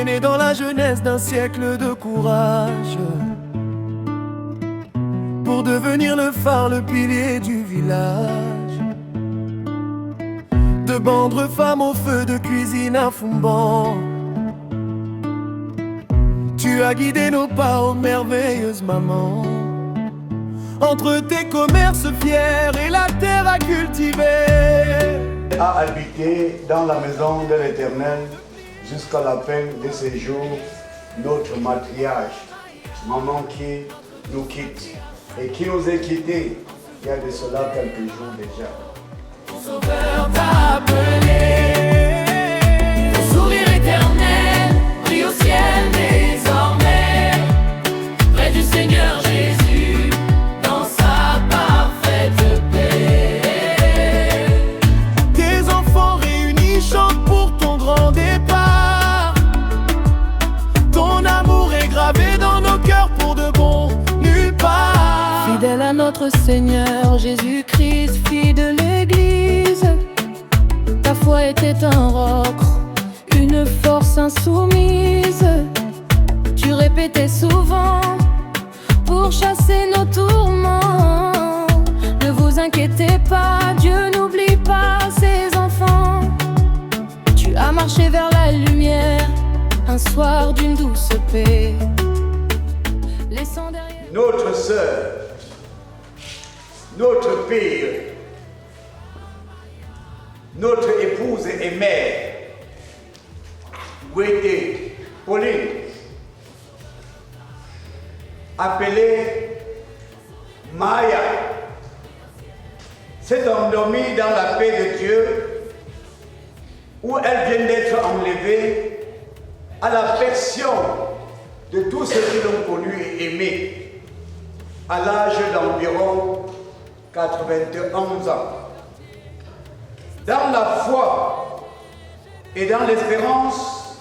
est né dans la jeunesse d'un siècle de courage, pour devenir le phare, le pilier du village. De bendre femmes au feu, de cuisine à Fumban, tu as guidé nos pas, ô merveilleuse maman. Entre tes commerces fiers et la terre à cultiver, a habité dans la maison de l'Éternel jusqu'à la fin de ses jours, notre matriarche, maman qui nous quitte et qui nous a quittés il y a de cela quelques jours déjà. Ton sauveur t'a appelé, ton sourire éternel brille au ciel désormais, près du Seigneur Jésus, dans sa parfaite paix. Tes enfants réunis chantent pour ton grand départ, ton amour est gravé dans nos cœurs pour de bon, nulle part. Fidèle à notre Seigneur Jésus-Christ, fille de l'Église, ta foi était un roc, une force insoumise. Tu répétais souvent pour chasser nos tourments. Ne vous inquiétez pas, Dieu n'oublie pas ses enfants. Tu as marché vers la lumière, un soir d'une douce paix, laissant derrière Notre sœur, notre fille, notre épouse et mère, Wété, Pauline, appelée Maya, s'est endormie dans la paix de Dieu, où elle vient d'être enlevée à l'affection de tous ceux qui l'ont connue et aimée, à l'âge d'environ 91 ans. Dans la foi et dans l'espérance,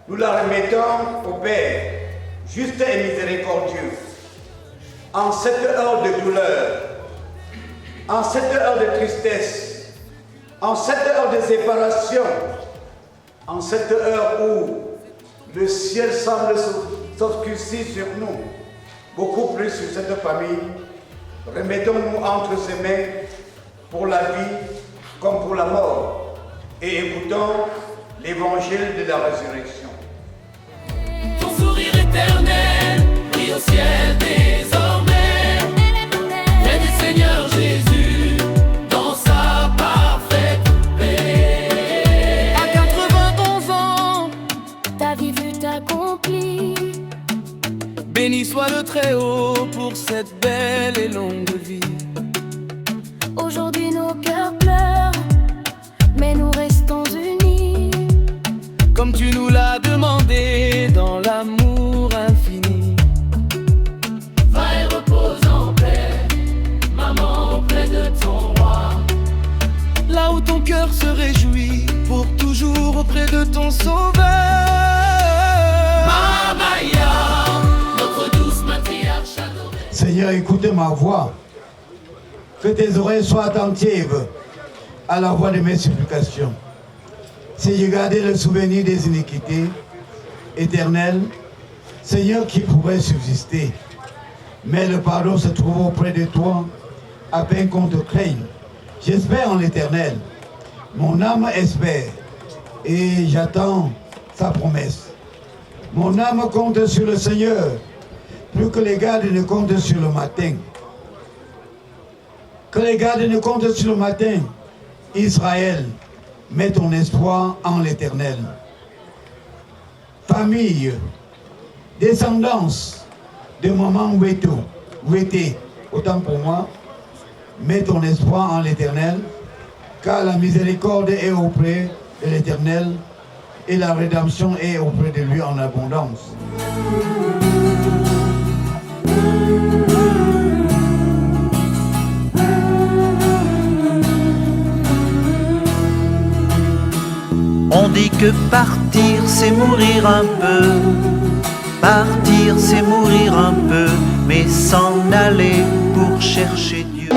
nous la remettons au Père, juste et miséricordieux, en cette heure de douleur, en cette heure de tristesse, en cette heure de séparation, en cette heure où le ciel semble s'obscurcir sur nous, beaucoup plus sur cette famille. Remettons-nous entre ses mains pour la vie comme pour la mort et écoutons l'évangile de la résurrection. Ton sourire éternel brille au ciel désormais, près du Seigneur Jésus, dans sa parfaite paix. À 91 ans, ta vie fut accomplie. béni soit le Très-Haut pour cette belle et longue vie. Aujourd'hui nos cœurs pleurent, mais nous restons unis, Comme tu nous l'as demandé dans l'amour infini. Va et repose en paix, maman, auprès de ton roi. Là où ton cœur se réjouit, pour toujours auprès de ton sauveur. Mamaya, notre douce matriarche adorée. Seigneur, écoute ma voix. Que tes oreilles soient attentives à la voix de mes supplications. Si j'ai gardé le souvenir des iniquités éternelles, Seigneur, qui pourrait subsister, mais le pardon se trouve auprès de toi, afin qu'on te craigne. J'espère en l'Éternel. Mon âme espère et j'attends sa promesse. Mon âme compte sur le Seigneur, plus que les gardes ne comptent sur le matin. Que les gardes ne comptent sur le matin. Israël, mets ton espoir en l'Éternel. Famille, descendance de maman Wété, autant pour moi, mets ton espoir en l'Éternel, car la miséricorde est auprès de l'Éternel et la rédemption est auprès de lui en abondance. On dit que partir c'est mourir un peu, partir c'est mourir un peu, mais s'en aller pour chercher Dieu.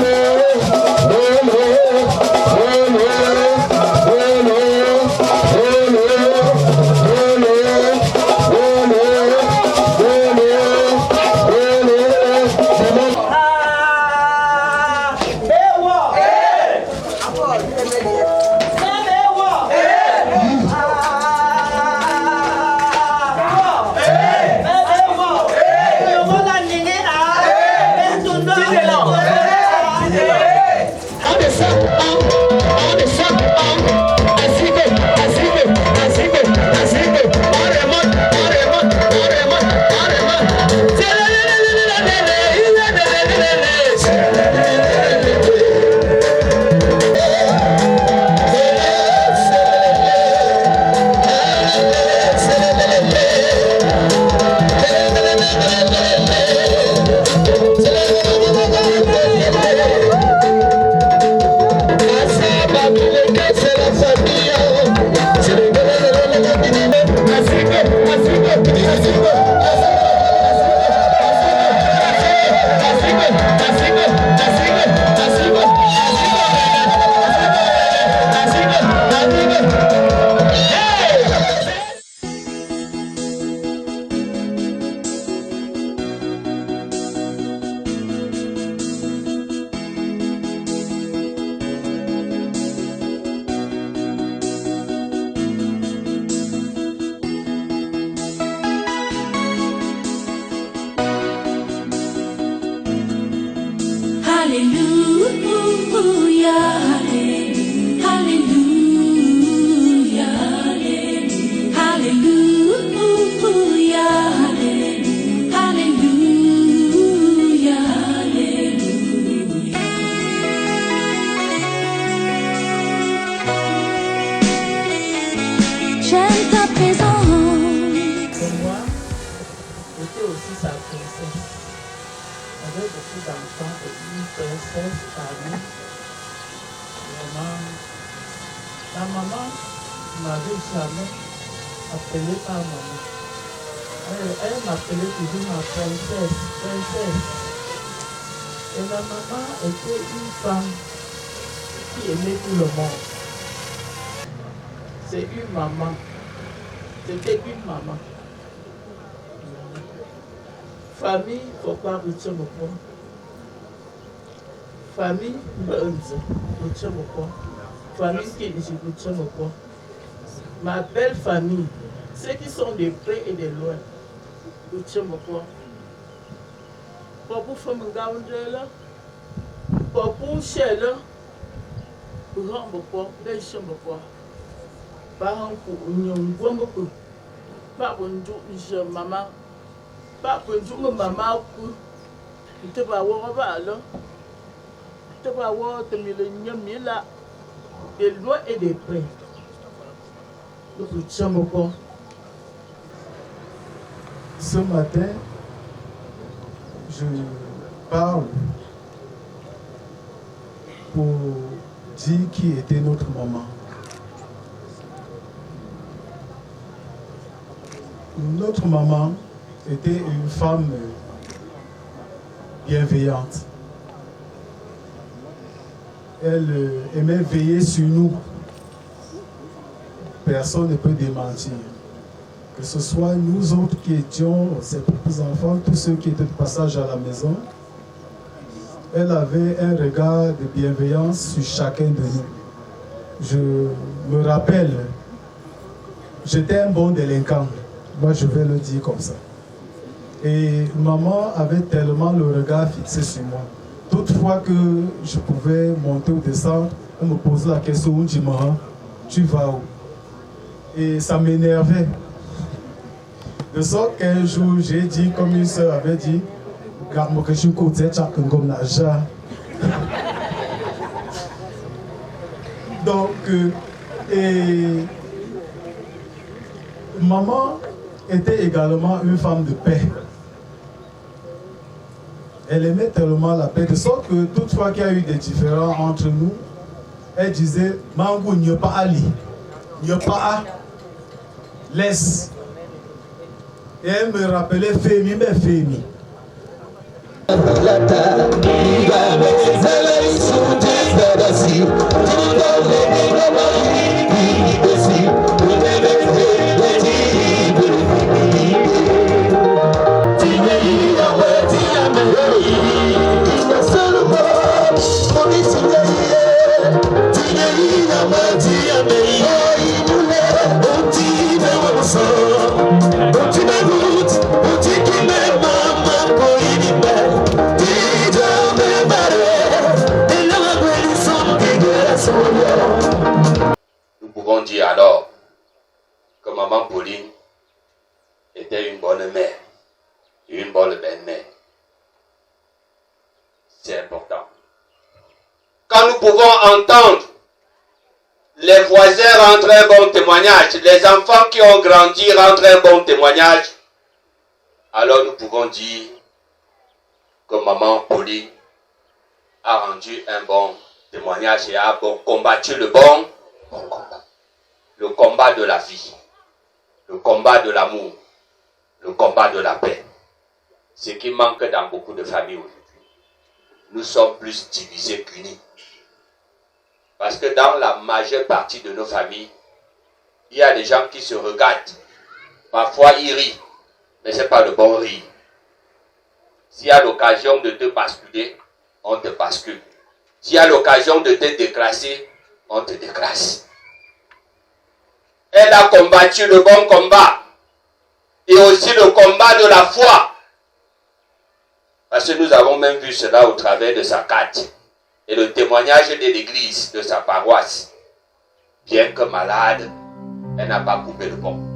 aussi sa princesse. On avait beaucoup d'enfants et une princesse parmi. Vraiment, la maman ne m'avait jamais appelée par maman. Elle m'appelait toujours ma princesse, princesse. Et ma maman était une femme qui aimait tout le monde. C'est une maman. C'était une maman. Famille, il ne faut pas retirer mon point. Famille, retirer mon point. Famille qui est ici, retirer mon point. Ma belle famille, ceux qui sont de près et de loin, retirer mon point. Pour faire mon gars, là, pour cher là, pour rendre mon point, pour cher mon point. Par exemple, pour nous, beaucoup. Pas pour nous, maman. Pas pour nous, maman. Tu te vas voir là. Tu te vas voir, tu me le là. De loin et de près. Nous sommes au corps. Ce matin, je parle pour dire qui était notre maman. Notre maman était une femme bienveillante. Elle aimait veiller sur nous. Personne ne peut démentir. Que ce soit nous autres qui étions ses propres enfants, tous ceux qui étaient de passage à la maison, elle avait un regard de bienveillance sur chacun de nous. Je me rappelle, j'étais un bon délinquant. Moi, je vais le dire comme ça. Et maman avait tellement le regard fixé sur moi. Toutefois que je pouvais monter ou descendre, elle me posait la question, où tu vas où? Et ça m'énervait. De sorte qu'un jour, j'ai dit, comme une soeur avait dit, garde-moi que je suis côté, donc, maman était également une femme de paix. Elle aimait tellement la paix, de sorte que toutefois qu'il y a eu des différends entre nous, elle disait, Mangou, n'y a pas Ali, n'y a pas A, laisse. Et elle me rappelait Fémi, mais Fémi. Nous pouvons dire alors que maman Pauline était une bonne mère, une bonne belle-mère. C'est important. Quand nous pouvons entendre les voisins rendre un bon témoignage, les enfants qui ont grandi rendre un bon témoignage, alors nous pouvons dire que maman Pauline a rendu un bon témoignage et a combattu le bon combat. Le combat de la vie, le combat de l'amour, le combat de la paix. Ce qui manque dans beaucoup de familles aujourd'hui. Nous sommes plus divisés qu'unis. Parce que dans la majeure partie de nos familles, il y a des gens qui se regardent. Parfois ils rient, mais ce n'est pas le bon rire. S'il y a l'occasion de te basculer, on te bascule. S'il y a l'occasion de te déclasser, on te déclasse. Elle a combattu le bon combat. Et aussi le combat de la foi. Parce que nous avons même vu cela au travers de sa carte. Et le témoignage de l'église, de sa paroisse. Bien que malade, elle n'a pas coupé le pont.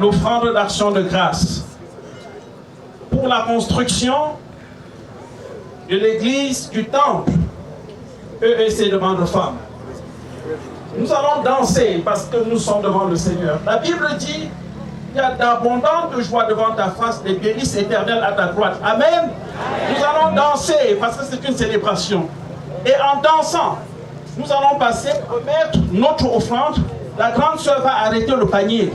L'offrande d'action de grâce pour la construction de l'église du temple EEC devant de femmes. Nous allons danser parce que nous sommes devant le Seigneur. La Bible dit, il y a d'abondantes joies devant ta face, des délices éternelles à ta droite. Amen. Nous allons danser parce que c'est une célébration. Et en dansant, nous allons passer, remettre notre offrande. La grande sœur va arrêter le panier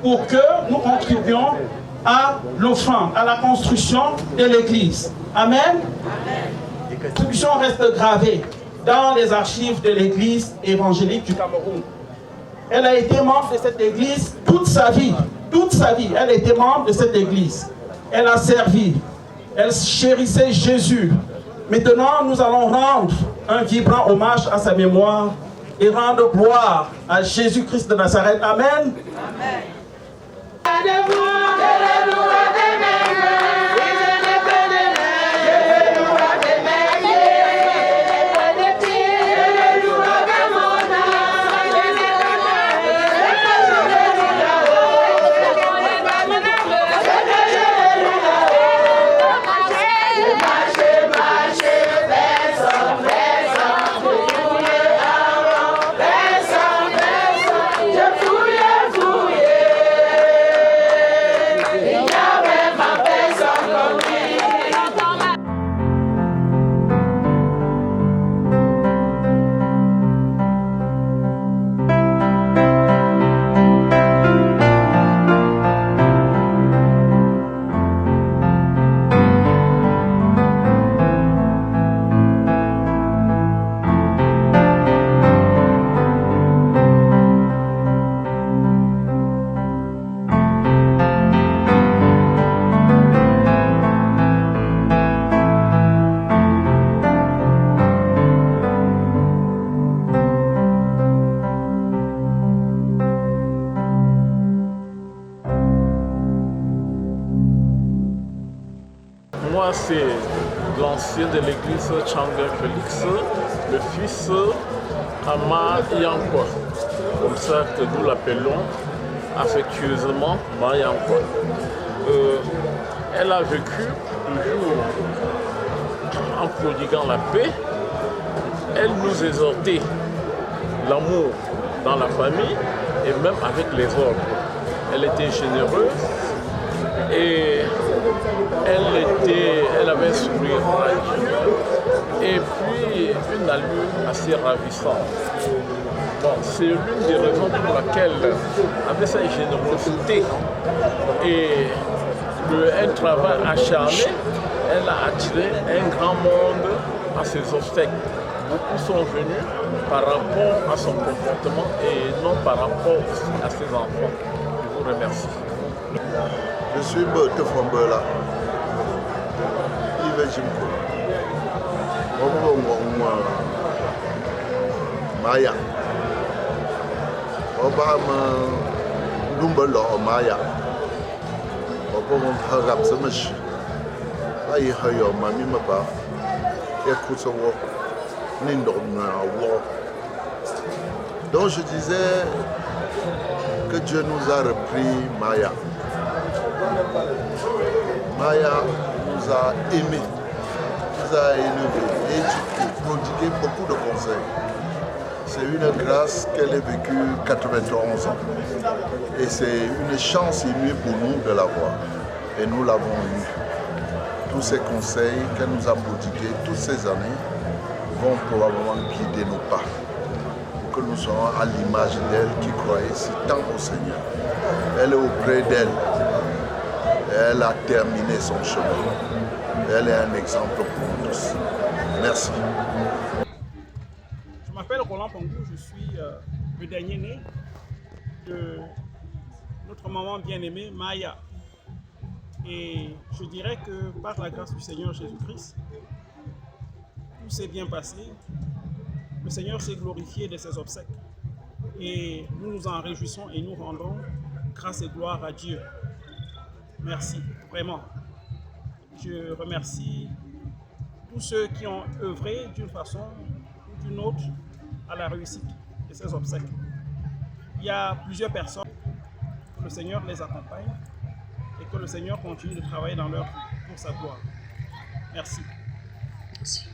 pour que nous contribuions à l'offrande, à la construction de l'église. Amen. La contribution reste gravée dans les archives de l'église évangélique du Cameroun. Elle a été membre de cette église toute sa vie. Toute sa vie, elle a été membre de cette église. Elle a servi. Elle chérissait Jésus. Maintenant, nous allons rendre un vibrant hommage à sa mémoire et rendre gloire à Jésus-Christ de Nazareth. Amen. Amen. Moi, c'est l'ancien de l'église Changa Félix, le fils Ama Yankwa. Comme ça que nous l'appelons affectueusement Ma Yankwa. Elle a vécu toujours en prodiguant la paix. Elle nous exhortait l'amour dans la famille et même avec les autres. Elle était généreuse et elle avait un sourire radieux et puis une allure assez ravissante. Bon, c'est l'une des raisons pour laquelle, avec sa générosité et un travail acharné, elle a attiré un grand monde à ses obstacles. Beaucoup sont venus par rapport à son comportement et non par rapport à ses enfants. Je vous remercie. Je suis Bote Fombola. Yves Jimko. Maya. Obama Dumbalo Maya. Obama Hagab Samash. Aïe Hayo Mami Maba. Yakusawo. Nindo War. Donc je disais que Dieu nous a repris Maya. Maya nous a aimés, nous a élevés, éduqués, prodigué beaucoup de conseils. C'est une grâce qu'elle ait vécu 91 ans. Et c'est une chance inouïe pour nous de l'avoir. Et nous l'avons eu. Tous ces conseils qu'elle nous a prodigués toutes ces années vont probablement guider nos pas. Pour que nous soyons à l'image d'elle qui croyait si tant au Seigneur. Elle est auprès d'elle. Elle a terminé son chemin. Elle est un exemple pour nous tous. Merci. Je m'appelle Roland Pongou, je suis le dernier né de notre maman bien-aimée, Maya. Et je dirais que par la grâce du Seigneur Jésus-Christ, tout s'est bien passé. Le Seigneur s'est glorifié de ses obsèques. Et nous nous en réjouissons et nous rendons grâce et gloire à Dieu. Merci, vraiment. Je remercie tous ceux qui ont œuvré d'une façon ou d'une autre à la réussite de ces obsèques. Il y a plusieurs personnes, que le Seigneur les accompagne et que le Seigneur continue de travailler dans leur vie. pour sa gloire. Merci. Merci.